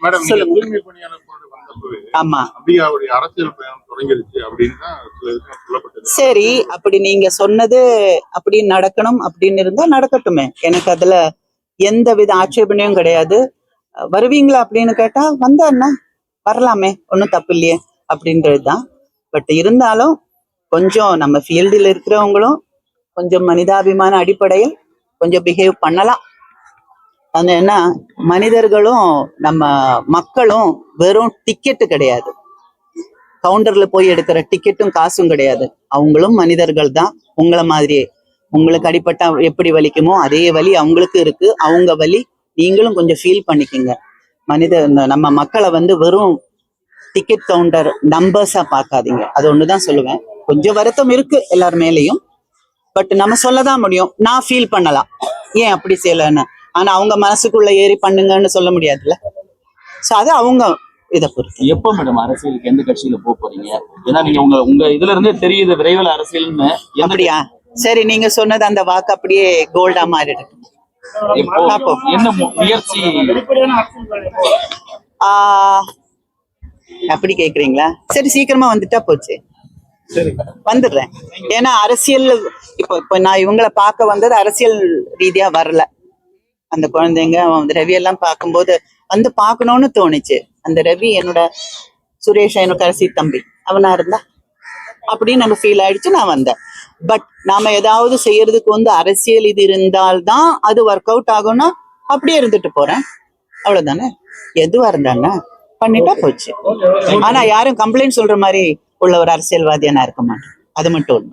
Madam, நீங்க சொல்லுங்க. தூய்மை பணியாளர் போராட்ட வந்தப்பவே ஆமா, அம்பிகாவுடைய அரசியல் பயணம் தொடங்கிருச்சு அப்படின்னு தான் சில விஷயம் சொல்லப்பட்டது. சரி. அப்படி நீங்க சொன்னது அப்படி நடக்கணும் அப்படின்னு இருந்தா நடக்கட்டுமே. எனக்கு அதுல எந்த வித ஆட்சேபனையும் கிடையாது. வருவீங்களா அப்படின்னு கேட்டா வந்தா என்ன, வரலாமே, ஒன்றும் தப்பு இல்லையே அப்படின்றதுதான். பட் இருந்தாலும் கொஞ்சம் நம்ம ஃபீல்டில் இருக்கிறவங்களும் கொஞ்சம் மனிதாபிமான அடிப்படையில் கொஞ்சம் பிஹேவ் பண்ணலாம். அது என்ன, மனிதர்களும் நம்ம மக்களும் வெறும் டிக்கெட்டு கிடையாது, கவுண்டர்ல போய் எடுக்கிற டிக்கெட்டும் காசும் கிடையாது. அவங்களும் மனிதர்கள் தான், உங்களை மாதிரியே. உங்களுக்கு அடிப்பட்டா எப்படி வலிக்குமோ அதே வலி அவங்களுக்கு இருக்கு. அவங்க வலி நீங்களும் கொஞ்சம் ஃபீல் பண்ணிக்கோங்க. நம்ம மக்களை வந்து வெறும் டிக்கெட் கவுண்டர் நம்பர்ஸா பார்க்காதீங்க. அது ஒண்ணுதான் சொல்லுவேன். கொஞ்சம் வருத்தம் இருக்கு எல்லார் மேலேயும். பட் நம்ம சொல்லதான் முடியும், நான் ஃபீல் பண்ணலாம் ஏன் அப்படி செய்யலன்னு. ஆனா அவங்க மனசுக்குள்ள ஏறி பண்ணுங்கன்னு சொல்ல முடியாதுல்ல. சோ அது அவங்க இதை பொறுத்து. எப்போ மேடம் அரசியலுக்கு எந்த கட்சியில போறீங்க? ஏன்னா நீங்க உங்க உங்க இதுல இருந்தே தெரியுது விரைவில் அரசியல்னு. அப்படியா? சரி, நீங்க சொன்னது அந்த வாக்கு அப்படியே கோல்டா மாறிடும். என்ன முயற்சி? அப்படி கேக்குறீங்களா? சரி, சீக்கிரமா வந்துட்டா போச்சு. சரி, வந்துடுறேன். ஏன்னா அரசியல் இப்போ நான் இவங்களை பார்க்க வந்தது அரசியல் ரீதியா வரல. அந்த குழந்தைங்க அந்த ரவி எல்லாம் பார்க்கும்போது வந்து பார்க்கணும்னு தோணுச்சு. அந்த ரவி என்னோட சுரேஷ் என்னோட கடைசி தம்பி அவனா இருந்தா அப்படின்னு எனக்கு ஃபீல் ஆயிடுச்சு. நான் வந்தேன். பட் நாம ஏதாவது செய்யறதுக்கு வந்து அரசியல் இது இருந்தால்தான் அது ஒர்க் அவுட் ஆகும்னா அப்படியே இருந்துட்டு போறேன், அவ்வளவுதானே. எதுவா இருந்தாங்க பண்ணிட்டா போச்சு. ஆனா யாரும் கம்ப்ளைண்ட் சொல்ற மாதிரி உள்ள ஒரு அரசியல்வாதியா நான் இருக்க மாட்டேன். அது மட்டும்